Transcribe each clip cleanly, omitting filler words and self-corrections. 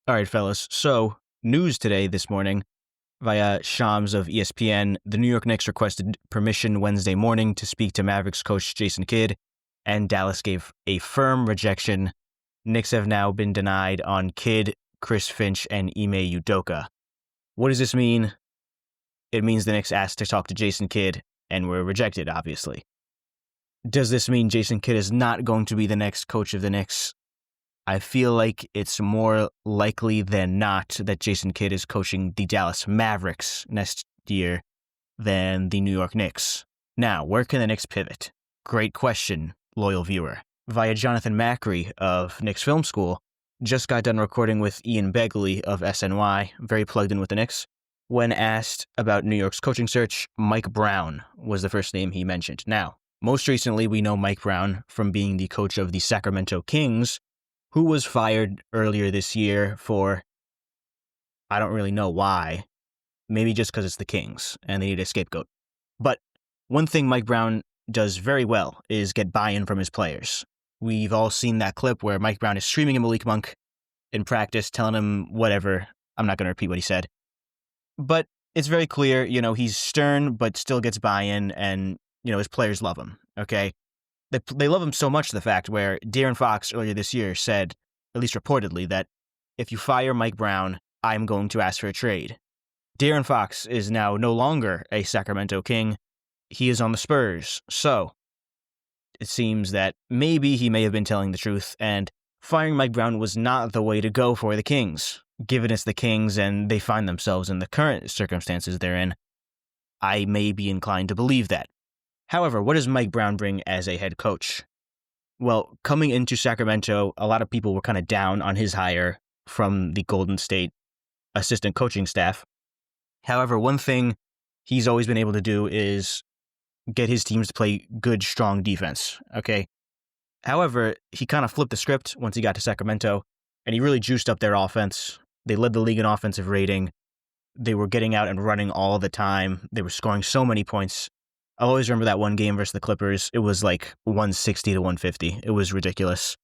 All right, fellas. So, news today, this morning, via Shams of ESPN, the New York Knicks requested permission Wednesday morning to speak to Mavericks coach Jason Kidd, and Dallas gave a firm rejection. Knicks have now been denied on Kidd, Chris Finch, and Ime Udoka. What does this mean? It means the Knicks asked to talk to Jason Kidd and were rejected, obviously. Does this mean Jason Kidd is not going to be the next coach of the Knicks? I feel like it's more likely than not that Jason Kidd is coaching the Dallas Mavericks next year than the New York Knicks. Now, where can the Knicks pivot? Great question, loyal viewer. Via Jonathan Macri of Knicks Film School, just got done recording with Ian Begley of SNY, very plugged in with the Knicks. When asked about New York's coaching search, Mike Brown was the first name he mentioned. Now, most recently, we know Mike Brown from being the coach of the Sacramento Kings, who was fired earlier this year for, I don't really know why, maybe just because it's the Kings and they need a scapegoat. But one thing Mike Brown does very well is get buy-in from his players. We've all seen that clip where Mike Brown is screaming at Malik Monk in practice, telling him whatever. I'm not going to repeat what he said. But it's very clear, he's stern, but still gets buy-in, and, his players love him, okay? They love him so much, the fact where De'Aaron Fox earlier this year said, at least reportedly, that if you fire Mike Brown, I'm going to ask for a trade. De'Aaron Fox is now no longer a Sacramento King. He is on the Spurs. So it seems that maybe he may have been telling the truth, and firing Mike Brown was not the way to go for the Kings. Given it's the Kings and they find themselves in the current circumstances they're in, I may be inclined to believe that. However, what does Mike Brown bring as a head coach? Well, coming into Sacramento, a lot of people were kind of down on his hire from the Golden State assistant coaching staff. However, one thing he's always been able to do is get his teams to play good, strong defense, okay? However, he kind of flipped the script once he got to Sacramento, and he really juiced up their offense. They led the league in offensive rating. They were getting out and running all the time. They were scoring so many points. I'll always remember that one game versus the Clippers. It was like 160 to 150. It was ridiculous.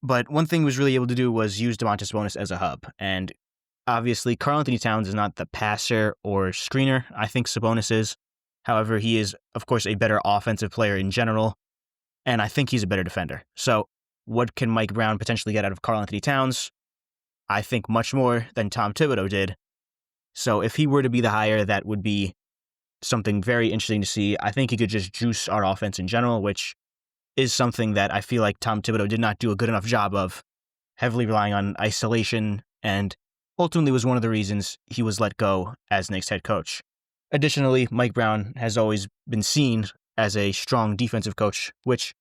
But one thing he was really able to do was use Domantas Sabonis as a hub. And obviously, Karl-Anthony Towns is not the passer or screener I think Sabonis is. However, he is, of course, a better offensive player in general. And I think he's a better defender. So what can Mike Brown potentially get out of Karl-Anthony Towns? I think much more than Tom Thibodeau did. So if he were to be the hire, that would be something very interesting to see. I think he could just juice our offense in general, which is something that I feel like Tom Thibodeau did not do a good enough job of, heavily relying on isolation, and ultimately was one of the reasons he was let go as Knicks head coach. Additionally, Mike Brown has always been seen as a strong defensive coach, which,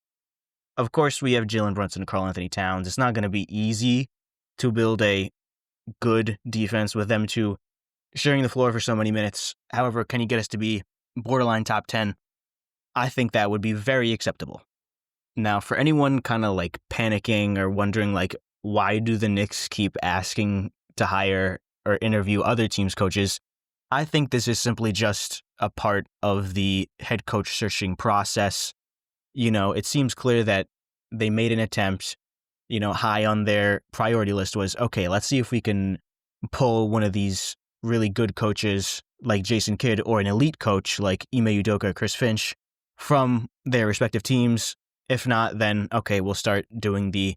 of course, we have Jalen Brunson and Karl-Anthony Towns. It's not going to be easy to build a good defense with them two sharing the floor for so many minutes. However, can he get us to be borderline top 10? I think that would be very acceptable. Now, for anyone kind of like panicking or wondering why do the Knicks keep asking to hire or interview other teams' coaches, I think this is simply just a part of the head coach searching process. It seems clear that they made an attempt, high on their priority list was, okay, let's see if we can pull one of these really good coaches like Jason Kidd or an elite coach like Ime Udoka or Chris Finch from their respective teams. If not, then okay, we'll start doing the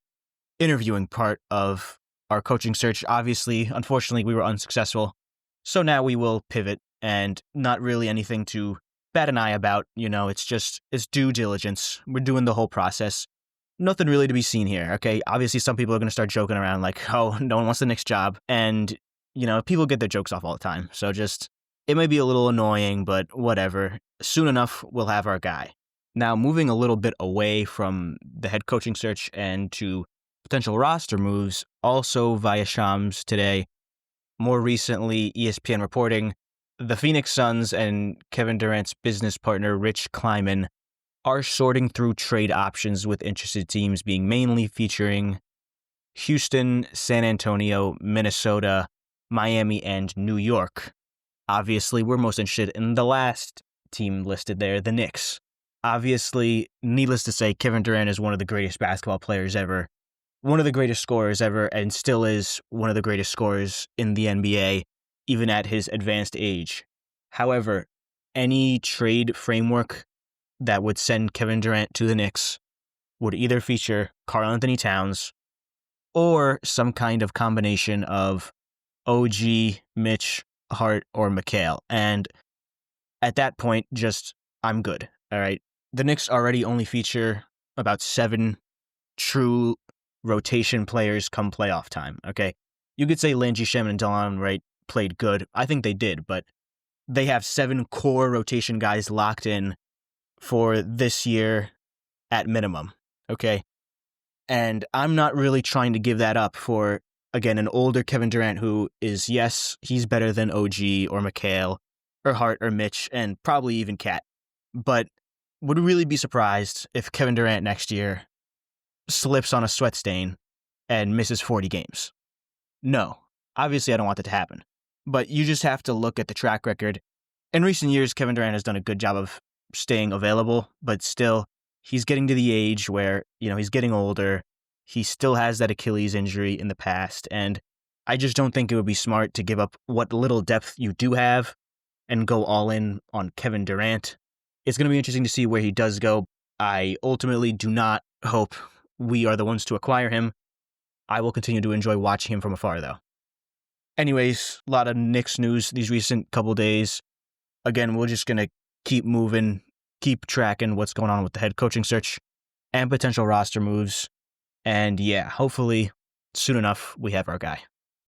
interviewing part of our coaching search. Obviously, unfortunately, we were unsuccessful. So now we will pivot, and not really anything to bat an eye about. It's due diligence. We're doing the whole process. Nothing really to be seen here, okay? Obviously, some people are going to start joking around like, oh, no one wants the next job. And people get their jokes off all the time. So it may be a little annoying, but whatever. Soon enough, we'll have our guy. Now, moving a little bit away from the head coaching search and to potential roster moves, also via Shams today. More recently, ESPN reporting, the Phoenix Suns and Kevin Durant's business partner, Rich Kleiman, are sorting through trade options with interested teams being mainly featuring Houston, San Antonio, Minnesota, Miami, and New York. Obviously, we're most interested in the last team listed there, the Knicks. Obviously, needless to say, Kevin Durant is one of the greatest basketball players ever. one of the greatest scorers ever and still is one of the greatest scorers in the NBA, even at his advanced age. However, any trade framework that would send Kevin Durant to the Knicks would either feature Karl Anthony Towns or some kind of combination of OG, Mitch, Hart, or McHale. And at that point, I'm good. All right. The Knicks already only feature about 7 true rotation players come playoff time. Okay. You could say Landry Shamet and Delon Wright played good. I think they did, but they have 7 core rotation guys locked in for this year at minimum. Okay. And I'm not really trying to give that up for, again, an older Kevin Durant who is, yes, he's better than OG or McHale or Hart or Mitch and probably even Cat. But would really be surprised if Kevin Durant next year slips on a sweat stain and misses 40 games. No, obviously I don't want that to happen. But you just have to look at the track record. In recent years, Kevin Durant has done a good job of staying available, but still, he's getting to the age where, he's getting older. He still has that Achilles injury in the past, and I just don't think it would be smart to give up what little depth you do have and go all in on Kevin Durant. It's going to be interesting to see where he does go. I ultimately do not hope we are the ones to acquire him. I will continue to enjoy watching him from afar, though. Anyways, a lot of Knicks news these recent couple days. Again, we're just going to keep moving, keep tracking what's going on with the head coaching search and potential roster moves. And yeah, hopefully soon enough we have our guy.